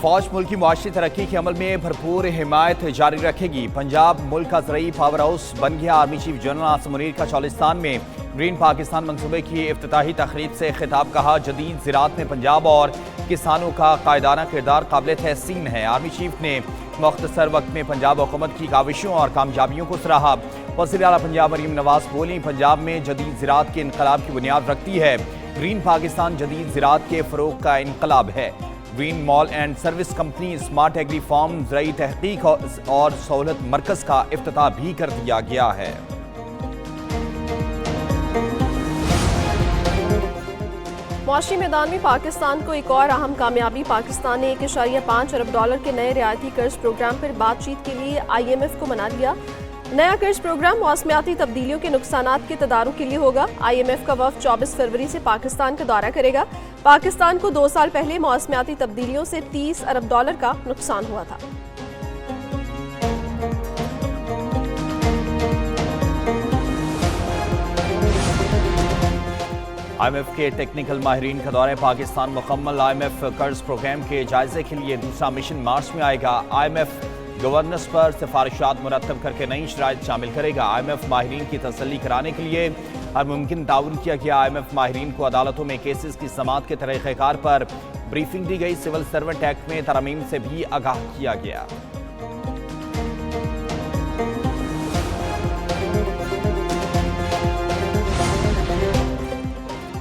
फौज मुल्क की मुआशी तरक्की के अमल में भरपूर हिमायत जारी रखेगी। पंजाब मुल्क का ज़रूरी पावर हाउस बन गया। Army chief general Asim Munir का चालिस्तान में ग्रीन पाकिस्तान मंसूबे की इफ्तिताही तकरीब से खिताब। कहा, जदीद ज़राअत में पंजाब और किसानों का कायदाना किरदार काबिल तहसीन है। आर्मी चीफ ने मुख्तसर वक्त में पंजाब हुकूमत की काविशों और कामयाबियों को सराहा। वज़ीर आला पंजाब मरीम नवाज बोली, पंजाब में जदीद ज़राअत के इनकलाब की बुनियाद रखती है। ग्रीन पाकिस्तान जदीद ज़राअत के फ़रोग़ का इनकलाब है। Green mall and service company, smart agri farm, ज़राई तहकीक और सहूलत मरकज़ का इफ्तिताह भी कर दिया गया है। मुआशी मैदान में पाकिस्तान को एक और अहम कामयाबी। पाकिस्तान ने $1.5 अरब के नए रियायती कर्ज प्रोग्राम पर बातचीत के लिए IMF को मना लिया। नया कर्ज प्रोग्राम मौसमियाती तब्दीलियों के नुकसानात के तदारुक के लिए होगा। IMF का वफ़द 24 फरवरी से पाकिस्तान का दौरा करेगा। पाकिस्तान को 2 साल पहले मौसमियाती तब्दीलियों से $30 अरब का नुकसान हुआ था। IMF के टेक्निकल माहिरीन का दौरा पाकिस्तान मुकम्मल। IMF कर्ज प्रोग्राम के जायजे के लिए दूसरा मिशन मार्च में आएगा। IMF गवर्नेंस पर सिफारिशात मुरतब करके नई शराइत शामिल करेगा। IMF माहिरीन की तसल्ली कराने के लिए हर मुमकिन ताउन किया गया। IMF माहिरीन को अदालतों में केसेस की समाअत के तरीक़ेकार पर ब्रीफिंग दी गई। सिविल सर्वेंट एक्ट में तरमीम से भी आगाह किया गया।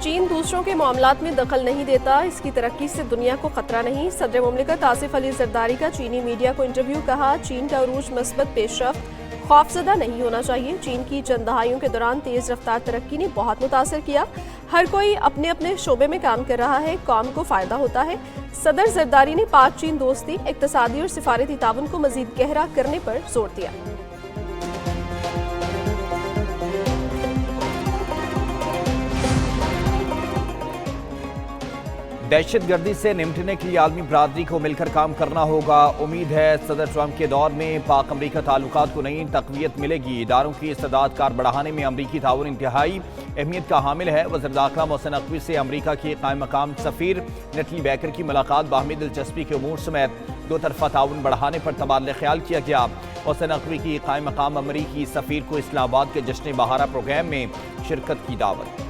चीन दूसरों के मामलात में दखल नहीं देता, इसकी तरक्की से दुनिया को खतरा नहीं। सदर मुमलिकत आसिफ अली जरदारी का चीनी मीडिया को इंटरव्यू। कहा, चीन का अरूज मस्बत पेशरफ्त खौफजदा नहीं होना चाहिए। चीन की चंद दहाइयों के दौरान तेज रफ्तार तरक्की ने बहुत मुतासर किया। हर कोई अपने अपने शोबे में काम कर रहा है, कौम को फायदा होता है। सदर जरदारी ने पाक चीन दोस्ती, इक्तसादी और सिफारती ताउन को मजीद गहरा करने पर जोर दिया। दहशतगर्दी से निपटने के लिए आलमी बरादरी को मिलकर काम करना होगा। उम्मीद है सदर ट्रंप के दौर में पाक अमरीका ताल्लुकात को नई तक़वियत मिलेगी। इदारों की इस्तेदाद कार बढ़ाने में अमरीकी ताउन इंतहाई अहमियत का हामिल है। वज़ीर दाखिला मोहसिन नकवी से अमरीका की कायम मकाम सफ़ीर नटली बैकर की मुलाकात। बाहमी दिलचस्पी के उमूर समेत दो तरफ़ा ताउन बढ़ाने पर तबादला ख्याल किया गया। मोहसिन नकवी की कायम मकाम अमरीकी सफ़ीर को इस्लामाबाद के जश्न बहारा प्रोग्राम में शिरकत की दावत।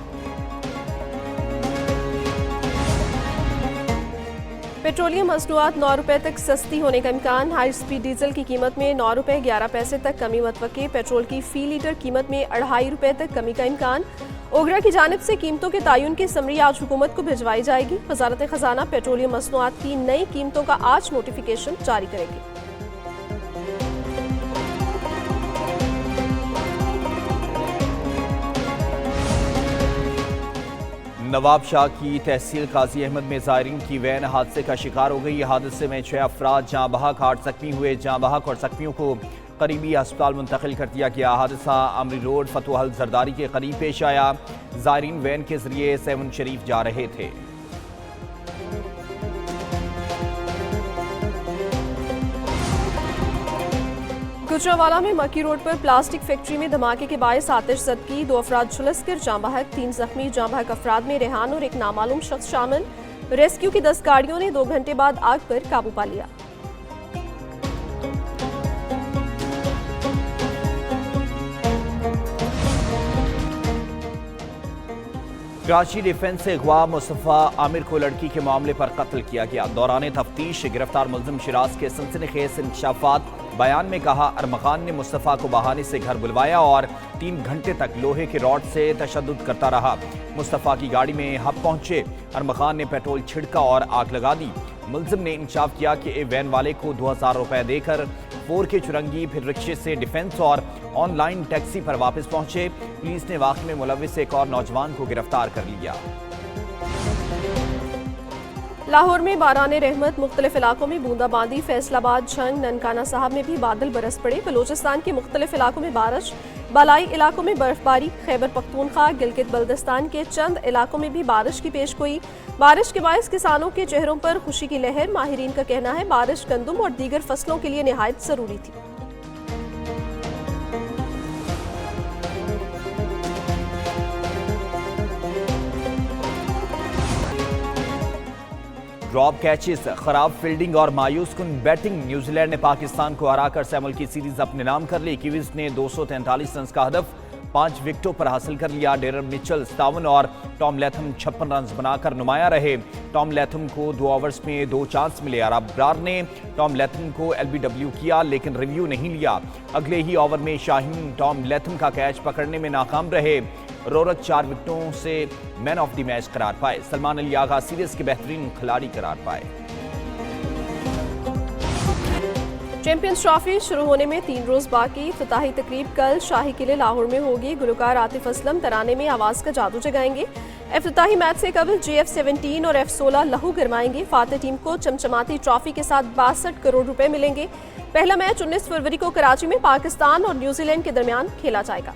पेट्रोलियम मसनूआत ₹9 तक सस्ती होने का इम्कान। हाई स्पीड डीजल की कीमत में ₹9.11 तक कमी मुतवक्के। पेट्रोल की फ़ी लीटर कीमत में ₹2.5 तक कमी का इम्कान। ओगरा की जानिब से कीमतों के तयन की समरी आज हुकूमत को भिजवाई जाएगी। वज़ारत ख़जाना पेट्रोलियम मसनूआत की नई कीमतों का आज नोटिफिकेशन जारी करेगी। नवाब शाह की तहसील काजी अहमद में ज़ायरीन की वैन हादसे का शिकार हो गई। हादसे में 6 अफराद जहाँ बहक 8 जख्मी हुए। जहाँ बहक और जख्मियों को करीबी अस्पताल मुंतकिल कर दिया गया। हादसा अमरी रोड फतुहल जरदारी के करीब पेश आया। ज़ायरीन वैन के जरिए सेवन शरीफ जा रहे थे। गुजरावाला में मक्की रोड पर प्लास्टिक फैक्ट्री में धमाके के बायस आतिश ज़दगी। 2 अफराद झुलसकर जाँ बहक, 3 जख्मी। जाँ बहक अफराद में रेहान और एक नामालूम शख्स शामिल। रेस्क्यू की 10 गाड़ियों ने 2 घंटे बाद आग पर काबू पा लिया। कराची डिफेंस से अगवा मुस्तफ़ा आमिर को लड़की के मामले पर कत्ल किया गया। दौरान तफ्तीश गिरफ्तार मुलजिम शिराज के सनसनीखेज इंकशाफात। बयान में कहा, अरमखान ने मुस्तफ़ा को बहाने से घर बुलवाया और 3 घंटे तक लोहे के रॉड से तशद्दुद करता रहा। मुस्तफ़ा की गाड़ी में हब पहुंचे। अरमखान ने पेट्रोल छिड़का और आग लगा दी। मुलजिम ने इंकशाफ किया कि वैन वाले को 2000 रुपये देकर 4K चुरंगी, फिर रिक्शे से डिफेंस और ऑनलाइन टैक्सी पर वापस पहुंचे। पुलिस ने वाक़े में मुलविस एक और नौजवान को गिरफ्तार कर लिया। लाहौर में बारान रहमत, मुख्तलिफ इलाकों में बूंदाबांदी। फैसलाबाद, झंग, ननकाना साहब में भी बादल बरस पड़े। बलूचिस्तान के मुख्तलिफ इलाकों में बारिश। बालाई इलाकों में बर्फबारी। खैबर पख्तूनख्वा, गिलगित बल्तिस्तान के चंद इलाकों में भी बारिश की पेशगोई। बारिश के बायस किसानों के चेहरों पर खुशी की लहर। माहिरीन का कहना है बारिश गंदम और दीगर फसलों के लिए निहायत ज़रूरी थी। ड्रॉप कैचेस, खराब फील्डिंग और मायूस कुन बैटिंग। न्यूजीलैंड ने पाकिस्तान को हराकर सैमुअल की सीरीज अपने नाम कर ली। किवीज ने 243 रन का हदफ 5 विकेटों पर हासिल कर लिया। डेरन मिचेल 57 और टॉम लैथम 56 रन बनाकर नुमाया रहे। टॉम लैथम को 2 ओवर्स में 2 चांस मिले और अब्रार ने टॉम लैथम को एलबीडब्ल्यू किया लेकिन रिव्यू नहीं लिया। अगले ही ओवर में शाहीन टॉम लैथम का कैच पकड़ने में नाकाम रहे। रोरक 4 विकेटों से मैन ऑफ द मैच करार पाए। सलमान अली आगा सीरीज के बेहतरीन खिलाड़ी करार पाए। चैंपियंस ट्रॉफी शुरू होने में 3 रोज बाकी। इफ्तिताही तकरीब कल शाही किले लाहौर में होगी। गुलकार आतिफ असलम तराने में आवाज़ का जादू जगाएंगे। इफ्तिताही मैच से कबल JF-17 और F-16 लहू गरमाएंगे। फातह टीम को चमचमाती ट्रॉफी के साथ 62 करोड़ रुपए मिलेंगे। पहला मैच 19 फरवरी को कराची में पाकिस्तान और न्यूजीलैंड के दरमियान खेला जाएगा।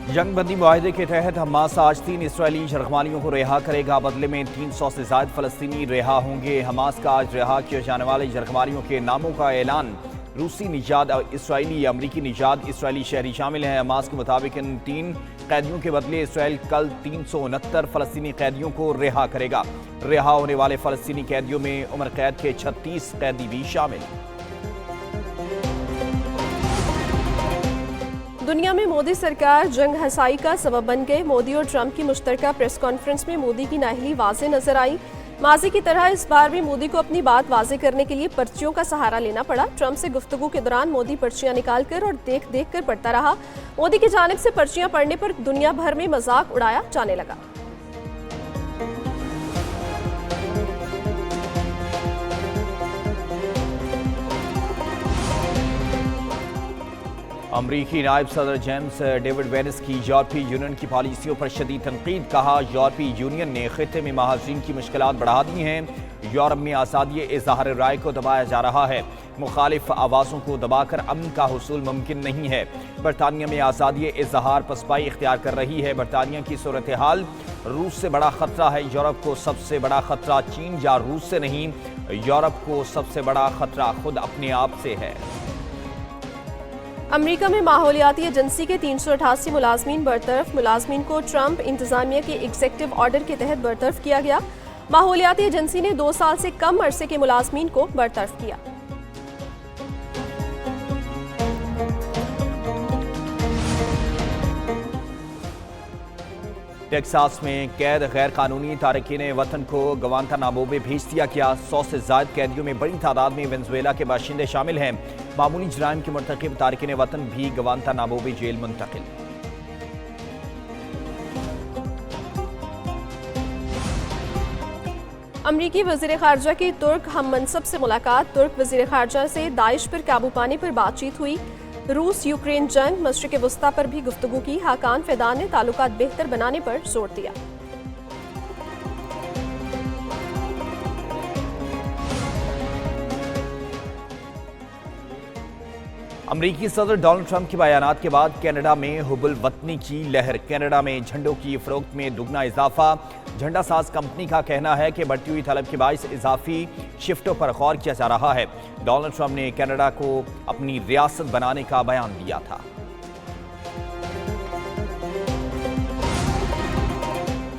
जंग बंदी मुआहदे के तहत हमास आज 3 इसराइली जरगमालियों को रिहा करेगा। बदले में 300 से ज्यादा फलस्तीनी रिहा होंगे। हमास का आज रिहा किए जाने वाले जरगमालियों के नामों का ऐलान। रूसी निजात, इसराइली, अमरीकी निजात, इसराइली शहरी शामिल हैं। हमास के मुताबिक इन 3 कैदियों के बदले इसराइल कल 369 फलस्तीनी कैदियों को रिहा करेगा। रिहा होने वाले फलस्तीनी कैदियों में उम्र कैद के 36 कैदी भी शामिल। दुनिया में मोदी सरकार जंग हसाई का सबब बन गए। मोदी और ट्रंप की मुश्तरका प्रेस कॉन्फ्रेंस में मोदी की नाअहली वाज़ेह नजर आई। माजी की तरह इस बार भी मोदी को अपनी बात वाज़ेह करने के लिए पर्चियों का सहारा लेना पड़ा। ट्रंप से गुफ्तगू के दौरान मोदी पर्चियां निकालकर और देख देख कर पढ़ता रहा। मोदी की जानिब से पर्चियां पढ़ने पर दुनिया भर में मजाक उड़ाया जाने लगा। अमरीकी नायब सदर जेम्स डेविड वेनिस की यूरोपीय यूनियन की पॉलिसियों पर शदीद तनकीद। कहा, यूरोपीय यूनियन ने खित्ते में महाजरीन की मुश्किलात बढ़ा दी हैं। यूरोप में आज़ादी इज़हार राय को दबाया जा रहा है। मुखालिफ आवाज़ों को दबाकर अमन का हुसूल मुमकिन नहीं है। बरतानिया में आज़ादी इज़हार पसपाई इख्तियार कर रही है। बरतानिया की सूरत हाल रूस से बड़ा खतरा है। यूरोप को सबसे बड़ा खतरा चीन या रूस से नहीं, यूरोप को सबसे बड़ा खतरा खुद अपने आप से है। अमेरिका में माहौलियाती एजेंसी के 388 मुलाजमीन बरतरफ। मुलाजमीन को ट्रंप इंतजामिया के एग्जेक्टिव ऑर्डर के तहत बरतरफ किया गया। माहौलियाती एजेंसी ने 2 साल से कम अरसे के मुलाजमीन को बरतरफ किया। टेक्सास में कैद गैर कानूनी तारकीन वतन को गवांतानामो में भेज दिया गया। 100 से ज्यादा कैदियों में बड़ी तादाद में वेनेजुएला के बाशिंदे शामिल हैं। मामूली जराइम के मुर्तकिब तारकीन वतन भी गवांतानामो में जेल मुंतकिल। अमरीकी वज़ीर ख़ारजा की तुर्क हम मनसब से मुलाकात। तुर्क वज़ीर ख़ारजा से दाइश पर काबू पाने पर बातचीत हुई। रूस यूक्रेन जंग, मशरिक़ वस्ता पर भी गुफ्तगू की। हाकान फ़ैदान ने ताल्लुकात बेहतर बनाने पर जोर दिया। अमरीकी सदर डोनाल्ड ट्रंप के बयानात के बाद कनाडा में हुबुल वतनी की लहर। कनाडा में झंडों की फरोख्त में दुगना इजाफा। झंडा साज कंपनी का कहना है कि बढ़ती हुई तलब के बाइस इजाफी शिफ्टों पर गौर किया जा रहा है। डोनाल्ड ट्रंप ने कनाडा को अपनी रियासत बनाने का बयान दिया था।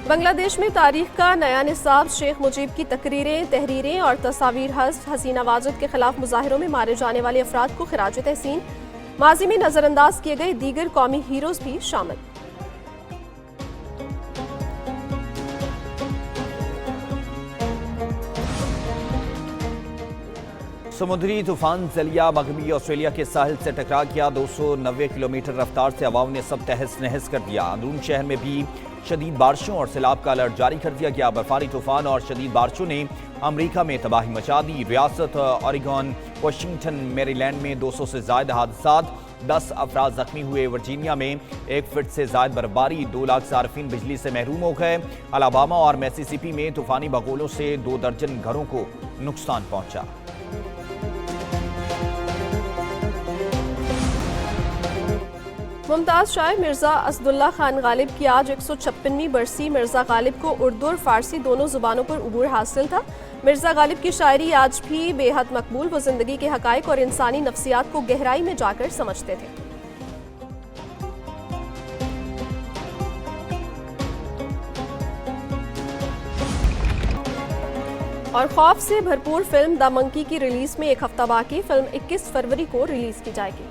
बांग्लादेश में तारीख का नया निसाब। शेख मुजीब की तकरीरें, तहरीरें और तस्वीर हज़्फ। हसीना वाजिद के खिलाफ मुजाहिरों में मारे जाने वाले अफराद को खिराज तहसीन। माजी में नजरअंदाज किए गए दीगर कौमी हीरोज भी शामिल। समुद्री तूफान ज़लिया मगरबी ऑस्ट्रेलिया के साहिल से टकरा गया। 290 किलोमीटर रफ्तार से हवाओं ने सब तहस नहस कर दिया। अंदरून शहर में भी शदीद बारिशों और सैलाब का अलर्ट जारी कर दिया गया। बर्फानी तूफान और शदीद बारिशों ने अमेरिका में तबाही मचा दी। रियासत ओरेगन, वाशिंगटन, मैरीलैंड में 200 से ज्यादा हादसात। 10 अफराद जख्मी हुए। वर्जीनिया में 1 फीट से ज्यादा बर्फबारी। 2 लाख सार्फिन बिजली से महरूम हो गए। अलाबामा और मिसिसिपी में तूफानी बगोलों से 2 दर्जन घरों को नुकसान पहुंचा। मुमताज़ शायर मिर्ज़ा असदुल्ला खान गालिब की आज 156वीं बरसी। मिर्ज़ा गालिब को उर्दू और फ़ारसी दोनों ज़ुबानों पर उबूर हासिल था। मिर्ज़ा गालिब की शायरी आज भी बेहद मकबूल। वो ज़िंदगी के हक़ाइक़ और इंसानी नफ्सियात को गहराई में जाकर समझते थे। और खौफ से भरपूर फिल्म द मंकी की रिलीज में एक हफ्ता बाकी। फिल्म 21 फरवरी को रिलीज की जाएगी।